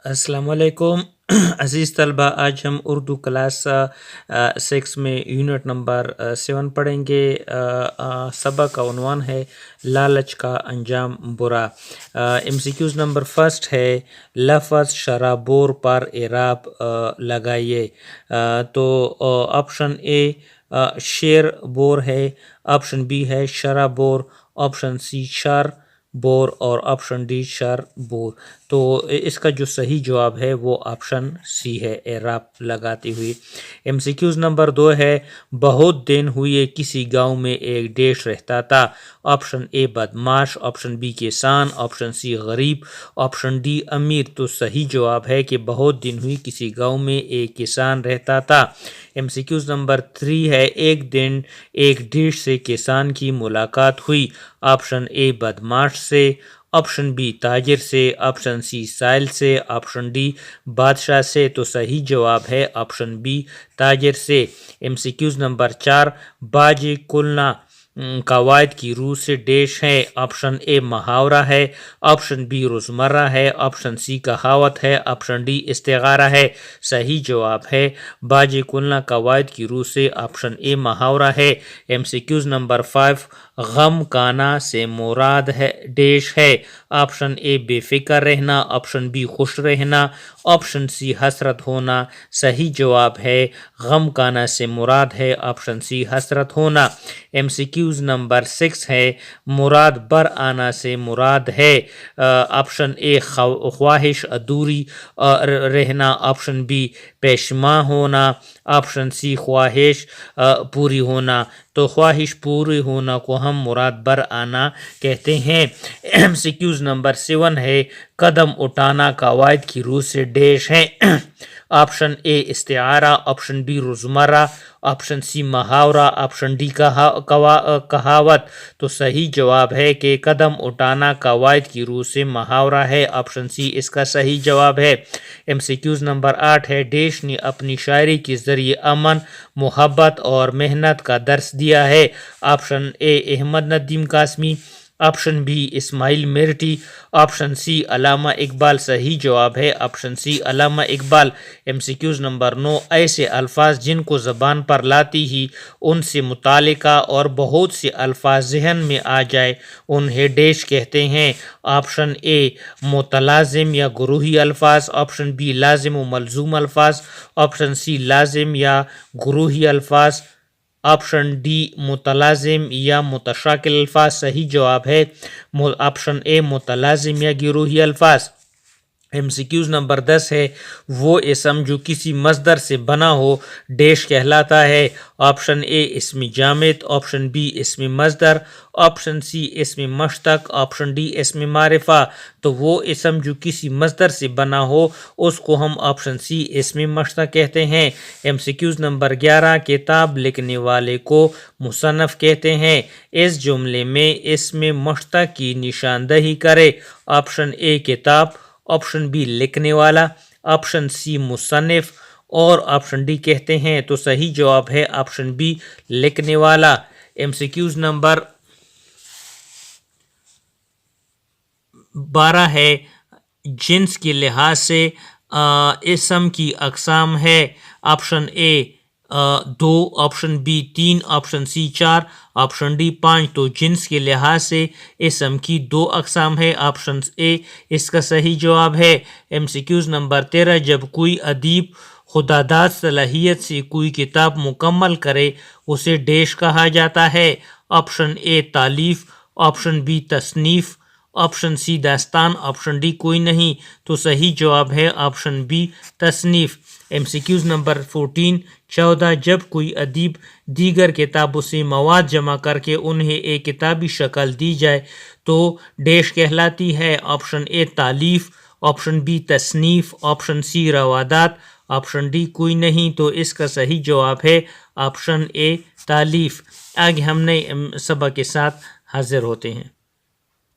السلام علیکم عزیز طلبہ، آج ہم اردو کلاس 6 میں یونٹ نمبر 7 پڑھیں گے۔ سبق کا عنوان ہے لالچ کا انجام برا۔ MCQs نمبر فرسٹ ہے لفظ شرابور پر اعراب لگائیے۔ تو آپشن اے شیر بور ہے، آپشن بی ہے شرابور، آپشن سی شر بور اور آپشن ڈی شر بور۔ تو اس کا جو صحیح جواب ہے وہ آپشن سی ہے، اعراب لگاتے ہوئے۔ MCQs نمبر 2 ہے بہت دن ہوئے کسی گاؤں میں ایک ڈیش رہتا تھا۔ آپشن اے بدماش، آپشن بی کسان، آپشن سی غریب، آپشن ڈی امیر۔ تو صحیح جواب ہے کہ بہت دن ہوئی کسی گاؤں میں ایک کسان رہتا تھا۔ MCQs نمبر 3 ہے ایک دن ایک ڈیش سے کسان کی ملاقات ہوئی۔ آپشن اے بدماش سے، آپشن بی تاجر سے، آپشن سی سائل سے، آپشن ڈی بادشاہ سے۔ تو صحیح جواب ہے آپشن بی تاجر سے۔ MCQs نمبر 4 باج کلنا قواعد کی روح سے ڈیش ہے۔ آپشن اے محاورہ ہے، آپشن بی روزمرہ ہے، آپشن سی کہاوت ہے، آپشن ڈی استعارہ ہے۔ صحیح جواب ہے باج کلنا قواعد کی روح سے آپشن اے محاورہ ہے۔ MCQs نمبر 5 غم کانا سے مراد ہے ڈیش ہے۔ آپشن اے بے فکر رہنا، آپشن بی خوش رہنا، آپشن سی حسرت ہونا۔ صحیح جواب ہے غم کانا سے مراد ہے آپشن سی حسرت ہونا۔ MCQs نمبر 6 ہے مراد بر آنا سے مراد ہے۔ آپشن اے خواہش ادھوری رہنا، آپشن بی پیشما ہونا، آپشن سی خواہش پوری ہونا۔ تو خواہش پوری ہونا کو ہم مراد بر آنا کہتے ہیں۔ MCQs نمبر 7 ہے قدم اٹھانا قواعد کی روح سے ڈیش ہے۔ آپشن اے استعارہ، آپشن بی روزمرہ، آپشن سی محاورہ، آپشن ڈی کہاوت۔ تو صحیح جواب ہے کہ قدم اٹھانا قواعد کی روح سے محاورہ ہے، آپشن سی اس کا صحیح جواب ہے۔ MCQs نمبر 8 ہے ڈیش نے اپنی شاعری کے ذریعے امن، محبت اور محنت کا درس دیا ہے۔ آپشن اے احمد ندیم قاسمی، آپشن بی اسماعیل میرٹھی، آپشن سی علامہ اقبال۔ صحیح جواب ہے آپشن سی علامہ اقبال۔ MCQs نمبر 9 ایسے الفاظ جن کو زبان پر لاتی ہی ان سے متعلقہ اور بہت سے الفاظ ذہن میں آ جائے انہیں ڈیش کہتے ہیں۔ آپشن اے متلازم یا گروہی الفاظ، آپشن بی لازم و ملزوم الفاظ، آپشن سی لازم یا گروہی الفاظ، آپشن ڈی متلازم یا متشاکل الفاظ۔ صحیح جواب ہے آپشن اے متلازم یا گروہی الفاظ۔ MCQs نمبر 10 ہے وہ اسم جو کسی مصدر سے بنا ہو ڈیش کہلاتا ہے۔ آپشن اے اسم جامد، آپشن بی اسم مصدر، آپشن سی اسم مشتق، آپشن ڈی اسم معرفہ۔ تو وہ اسم جو کسی مصدر سے بنا ہو اس کو ہم آپشن سی اسم مشتق کہتے ہیں۔ MCQs نمبر 11 کتاب لکھنے والے کو مصنف کہتے ہیں۔ اس جملے میں اسم مشتق کی نشاندہی کرے۔ آپشن اے کتاب، آپشن بی لکھنے والا، آپشن سی مصنف اور آپشن ڈی کہتے ہیں۔ تو صحیح جواب ہے آپشن بی لکھنے والا۔ MCQs نمبر 12 ہے جنس کے لحاظ سے اسم کی اقسام ہے۔ Option A 2، option B 3، option C 4، option D 5۔ تو جنس کے لحاظ سے اسم کی 2 اقسام ہے، آپشن اے اس کا صحیح جواب ہے۔ MCQs نمبر 13 جب کوئی ادیب خودداد صلاحیت سے کوئی کتاب مکمل کرے اسے ڈیش کہا جاتا ہے۔ آپشن اے تالیف، آپشن بی تصنیف، آپشن سی داستان، آپشن ڈی کوئی نہیں۔ تو صحیح جواب ہے آپشن بی تصنیف۔ MCQs نمبر 14 جب کوئی ادیب دیگر کتابوں سے مواد جمع کر کے انہیں ایک کتابی شکل دی جائے تو ڈیش کہلاتی ہے۔ آپشن اے تالیف، آپشن بی تصنیف، آپشن سی روادات، آپشن ڈی کوئی نہیں۔ تو اس کا صحیح جواب ہے آپشن اے تالیف۔ آگے ہم نئے سبق کے ساتھ حاضر ہوتے ہیں۔